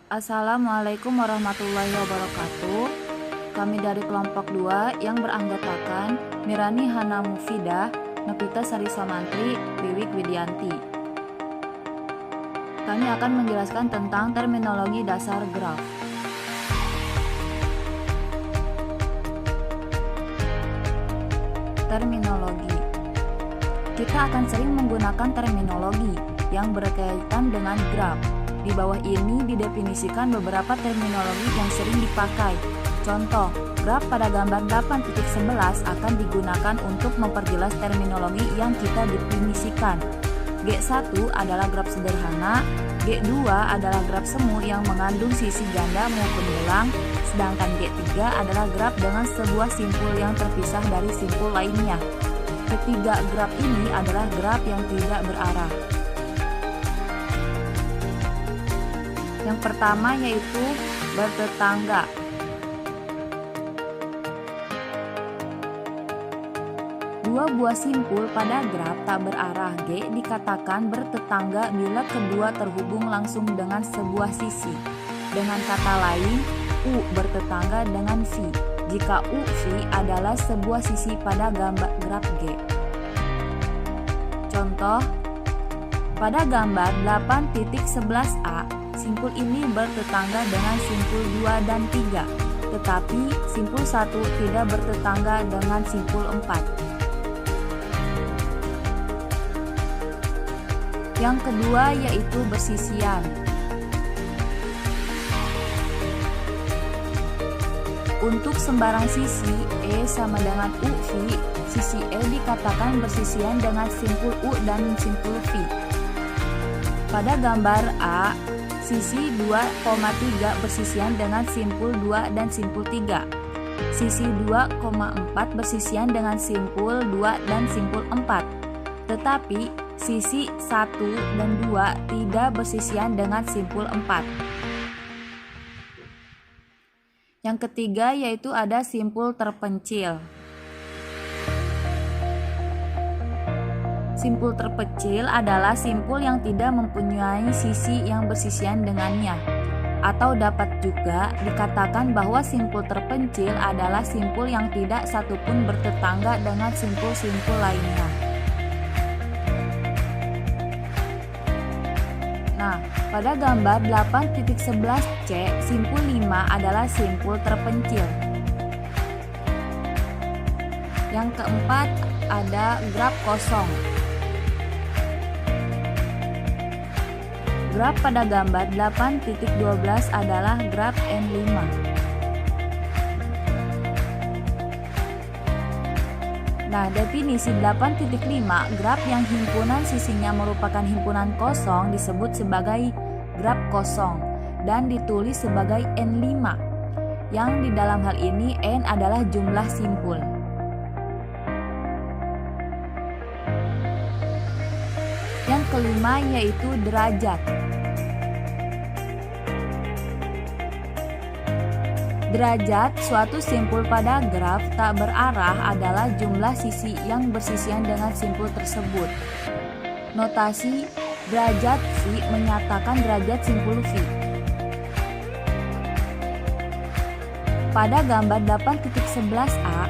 Assalamualaikum warahmatullahi wabarakatuh. Kami dari kelompok 2 yang beranggotakan Mirani Hana Mufidah, Novita Sari Samantri, Wiwik Widianti. Kami akan menjelaskan tentang terminologi dasar graf. Terminologi. Kita akan sering menggunakan terminologi yang berkaitan dengan graf. Di bawah ini didefinisikan beberapa terminologi yang sering dipakai. Contoh, graf pada gambar 8.11 akan digunakan untuk memperjelas terminologi yang kita definisikan. G1 adalah graf sederhana, G2 adalah graf semu yang mengandung sisi ganda maupun gelang, sedangkan G3 adalah graf dengan sebuah simpul yang terpisah dari simpul lainnya. Ketiga graf ini adalah graf yang tidak berarah. Yang pertama yaitu bertetangga. Dua buah simpul pada graf tak berarah G dikatakan bertetangga bila kedua terhubung langsung dengan sebuah sisi. Dengan kata lain, U bertetangga dengan V jika U V adalah sebuah sisi pada gambar graf G. Contoh, pada gambar 8.11a, simpul ini bertetangga dengan simpul 2 dan 3, tetapi simpul 1 tidak bertetangga dengan simpul 4. Yang kedua yaitu bersisian. Untuk sembarang sisi E sama dengan UV, sisi E dikatakan bersisian dengan simpul U dan simpul V. Pada gambar A, sisi 2,3 bersisian dengan simpul 2 dan simpul 3. Sisi 2,4 bersisian dengan simpul 2 dan simpul 4. Tetapi sisi 1 dan 2 tidak bersisian dengan simpul 4. Yang ketiga yaitu ada simpul terpencil. Simpul terpencil adalah simpul yang tidak mempunyai sisi yang bersisian dengannya. Atau dapat juga dikatakan bahwa simpul terpencil adalah simpul yang tidak satupun bertetangga dengan simpul-simpul lainnya. Nah, pada gambar 8.11c, simpul 5 adalah simpul terpencil. Yang keempat ada graf kosong. Graf pada gambar 8.12 adalah graf N5. Nah, definisi 8.5, graf yang himpunan sisinya merupakan himpunan kosong disebut sebagai graf kosong dan ditulis sebagai N5, yang di dalam hal ini N adalah jumlah simpul. Yang kelima yaitu derajat. Derajat suatu simpul pada graf tak berarah adalah jumlah sisi yang bersisian dengan simpul tersebut. Notasi derajat V menyatakan derajat simpul V. Pada gambar 8.11a,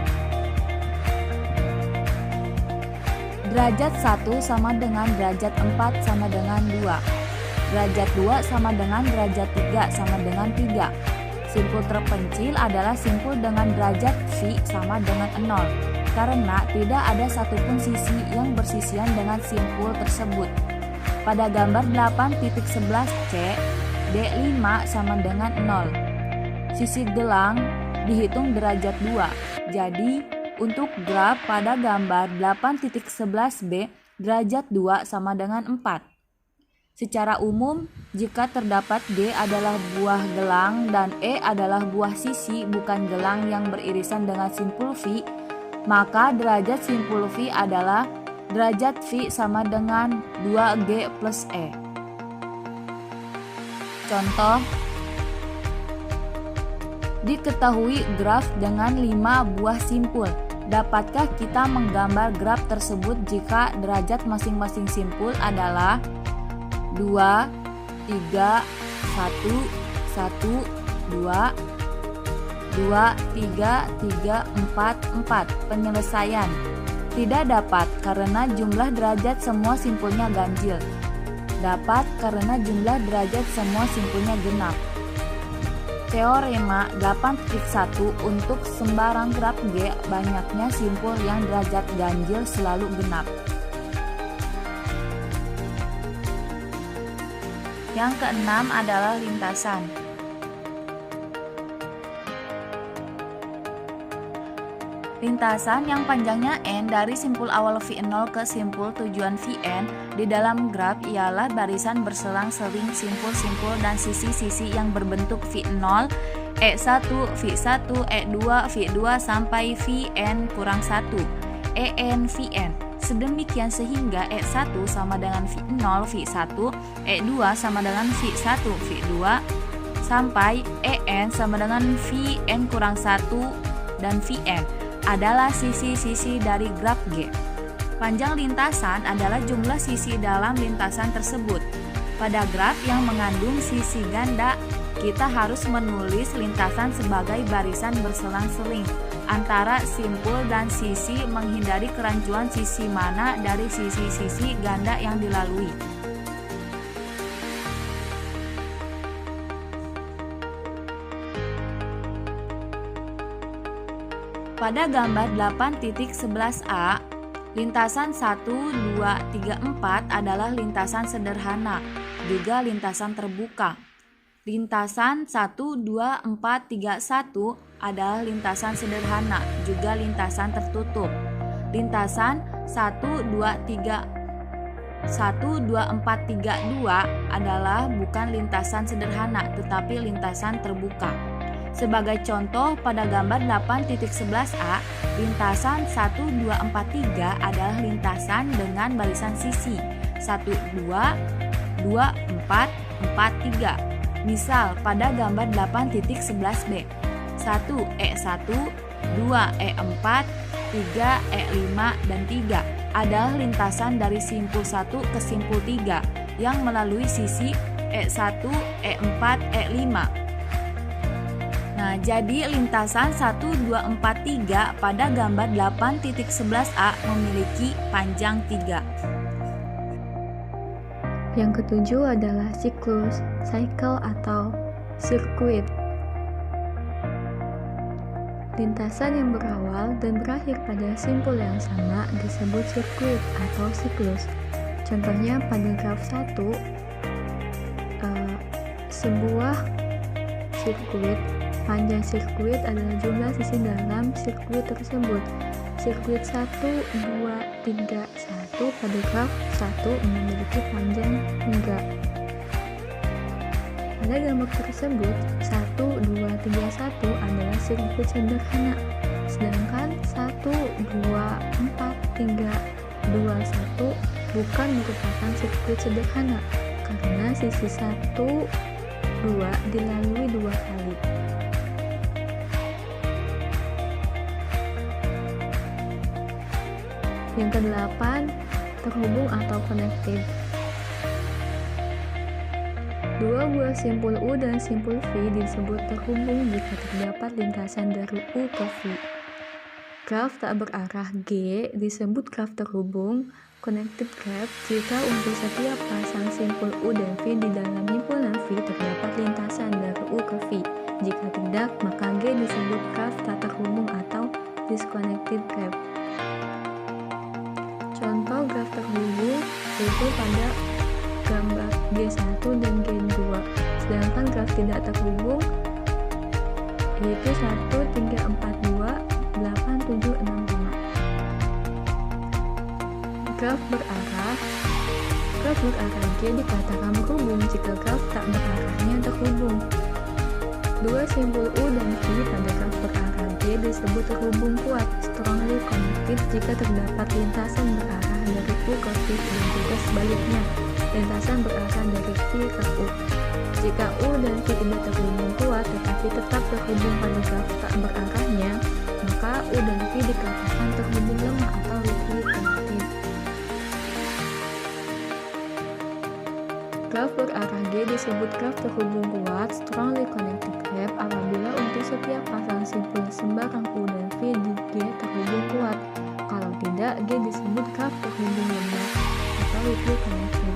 derajat 1 sama dengan derajat 4 sama dengan 2. Derajat 2 sama dengan derajat 3 sama dengan 3. Simpul terpencil adalah simpul dengan derajat V sama dengan 0, karena tidak ada satupun sisi yang bersisian dengan simpul tersebut. Pada gambar 8.11c, D5 sama dengan 0. Sisi gelang dihitung derajat 2. Jadi, untuk graf pada gambar 8.11b, derajat 2 sama dengan 4. Secara umum, jika terdapat G adalah buah gelang dan E adalah buah sisi bukan gelang yang beririsan dengan simpul V, maka derajat simpul V adalah derajat V sama dengan 2G plus E. Contoh, diketahui graf dengan 5 buah simpul. Dapatkah kita menggambar graf tersebut jika derajat masing-masing simpul adalah 2, 3, 1, 1, 2, 2, 3, 3, 4, 4. Penyelesaian. Tidak dapat karena jumlah derajat semua simpulnya ganjil. Dapat karena jumlah derajat semua simpulnya genap. Teorema 8.1 untuk sembarang graf G banyaknya simpul yang derajat ganjil selalu genap. Yang keenam adalah lintasan. Lintasan yang panjangnya n dari simpul awal V0 ke simpul tujuan Vn di dalam graf ialah barisan berselang-seling simpul-simpul dan sisi-sisi yang berbentuk V0, E1, V1, E2, V2 sampai Vn kurang 1, En, Vn. Sedemikian sehingga E1 sama dengan V0, V1, E2 sama dengan V1, V2 sampai En sama dengan Vn kurang 1 dan Vn adalah sisi-sisi dari graf G. Panjang lintasan adalah jumlah sisi dalam lintasan tersebut. Pada graf yang mengandung sisi ganda, kita harus menulis lintasan sebagai barisan berselang-seling antara simpul dan sisi menghindari kerancuan sisi mana dari sisi-sisi ganda yang dilalui. Pada gambar 8.11a, lintasan 1, 2, 3, 4 adalah lintasan sederhana, juga lintasan terbuka. Lintasan 1, 2, 4, 3, 1 adalah lintasan sederhana, juga lintasan tertutup. Lintasan 1, 2, 3, 1, 2, 4, 3, 2 adalah bukan lintasan sederhana, tetapi lintasan terbuka. Sebagai contoh, pada gambar 8.11a, lintasan 1, 2, 4, 3 adalah lintasan dengan barisan sisi 1, 2, 2, 4, 4, 3. Misal, pada gambar 8.11b, 1, E1, 2, E4, 3, E5, dan 3 adalah lintasan dari simpul 1 ke simpul 3 yang melalui sisi E1, E4, E5. Nah, jadi lintasan 1, 2, 4, 3 pada gambar 8.11a memiliki panjang 3. Yang ketujuh adalah siklus, cycle atau sirkuit. Lintasan yang berawal dan berakhir pada simpul yang sama disebut sirkuit atau siklus. Contohnya pada graf 1, sebuah sirkuit. Panjang sirkuit adalah jumlah sisi dalam sirkuit tersebut. Sirkuit 1, 2, 3, 1 pada graf 1 memiliki panjang 3. Pada gambar tersebut, 1, 2, 3, 1 adalah sirkuit sederhana, sedangkan 1, 2, 4, 3, 2, 1 bukan merupakan sirkuit sederhana karena sisi 1, 2 dilalui 2 kali. Yang ke-8, terhubung atau connected. Dua buah simpul U dan simpul V disebut terhubung jika terdapat lintasan dari U ke V. Graf tak berarah G disebut graf terhubung, connected graph, jika untuk setiap pasang simpul U dan V di dalam himpunan V terdapat lintasan dari U ke V. Jika tidak, maka G disebut graf tak terhubung atau disconnected graph. Contoh graf terhubung yaitu pada gambar G1 dan G2, sedangkan graf tidak terhubung yaitu 1, 3, 4, 2, 8, 7, 6, 5. Graf berarah G dikatakan berhubung jika graf tak berarahnya terhubung. Dua simpul U dan V pada graf berarah G disebut terhubung kuat, strongly connected, jika terdapat lintasan berarah dari U ke V dan juga sebaliknya, lintasan berarah dari V ke U. Jika U dan V tidak terhubung kuat tetapi tetap terhubung pada graf tak berarahnya, maka U dan V dikatakan terhubung lemah atau weakly connected. Graf berarah G disebut graf terhubung kuat strongly connected graph apabila untuk setiap pasang simpul sembarang U dan V di G terhubung kuat. Kalau tidak, G disebut graf terhubung lemah atau weakly connected.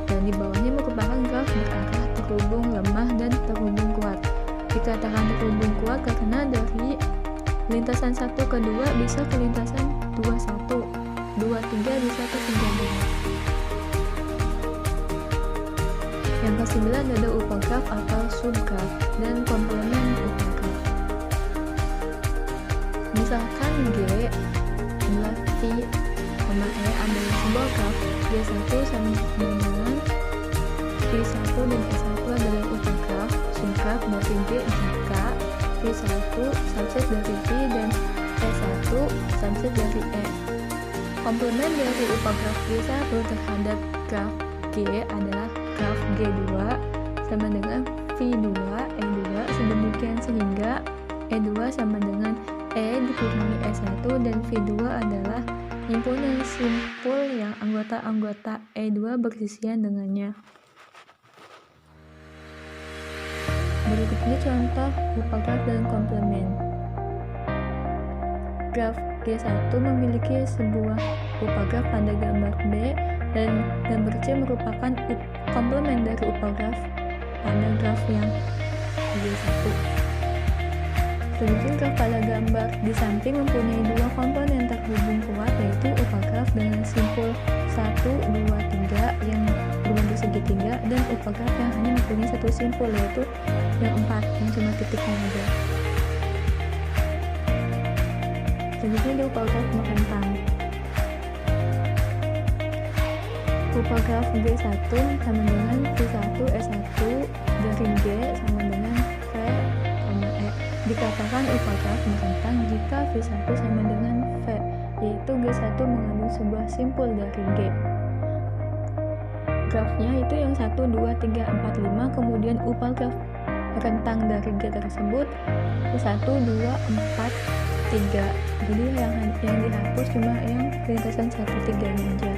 Dan di bawahnya merupakan graf berarah terhubung lemah dan terhubung kuat. Dikatakan terhubung kuat karena dari lintasan 1 ke 2 bisa ke lintasan 21, 23 bisa ke 9. Yang ke-9 ada upograf atau subgraf dan komplemen upograf. Misalkan G adalah V, E adalah sebuah graf, G1 sama dengan V1 dan E1 adalah upograf, subgraf dari G jika V1 subset dari V dan E1 subset dari E. Komplemen dari upograf G1 terhadap graf G adalah graf G2 sama dengan V2, E2 sedemikian sehingga E2 sama dengan E dikurangi E1 dan V2 adalah himpunan simpul yang anggota-anggota E2 bersisian dengannya. Berikutnya contoh upograf dan komplemen. Graf G1 memiliki sebuah upograf pada gambar B dan gambar C merupakan komplemen dari upograf pada graf yang G1. Sedangkan graf pada gambar di samping mempunyai dua komponen terhubung kuat, yaitu upograf dengan simpul 1, 2, 3 yang berbentuk segitiga dan upograf yang hanya mempunyai satu simpul, yaitu yang 4 yang cuma titiknya aja. Selanjutnya di upograf merentang. Upograf G1 sama dengan V1 E1 dari G sama dengan V, E. Dikatakan upograf merentang jika V1 sama dengan V, yaitu G1 mengandung sebuah simpul dari G. Grafnya itu yang 1, 2, 3, 4, 5, kemudian upograf rentang dari G tersebut 1, 2, 4, 3. Jadi yang dihapus cuma yang lintasan 1, 3 aja.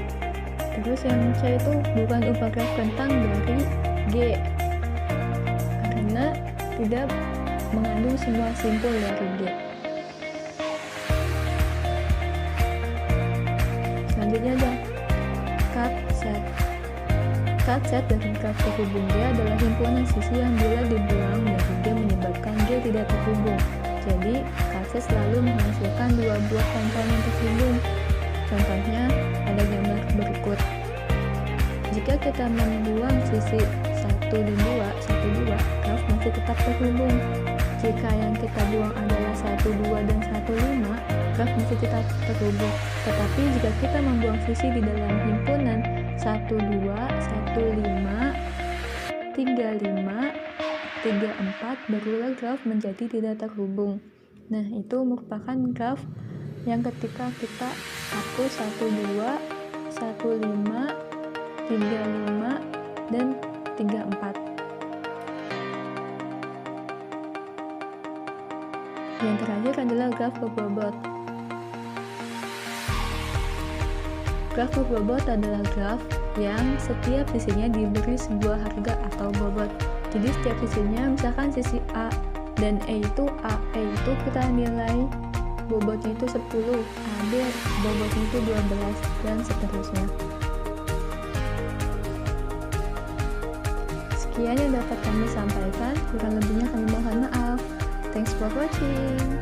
Terus yang C itu bukan upograf rentang dari G karena tidak mengandung semua simpul dari G. Selanjutnya ada cut set. Cut set dari graf terhubung G adalah himpunan sisi yang bila dibuang dari G menyebabkan G tidak terhubung. Jadi, cut set selalu menghasilkan dua buah komponen terhubung. Contohnya ada gambar berikut. Jika kita membuang sisi 1 dan 2, graf masih tetap terhubung. Jika yang kita buang adalah 1, 2, dan 1, 5, graf masih tetap terhubung. Tetapi jika kita membuang sisi di dalam himpunan 1, 2, 1, 5, 3, 5, 3, 4, barulah graf menjadi tidak terhubung. Nah, itu merupakan graf yang ketika kita hapus 1, 2, 1, 5, 3, 5, dan 3, 4. Yang terakhir adalah graf berbobot. Graf berbobot adalah graf yang setiap sisinya diberi sebuah harga atau bobot. Jadi setiap sisinya, misalkan sisi A dan E itu kita nilai bobotnya itu 10, AB bobotnya itu 12, dan seterusnya. Sekian yang dapat kami sampaikan, kurang lebihnya kami mohon maaf. Thanks for watching.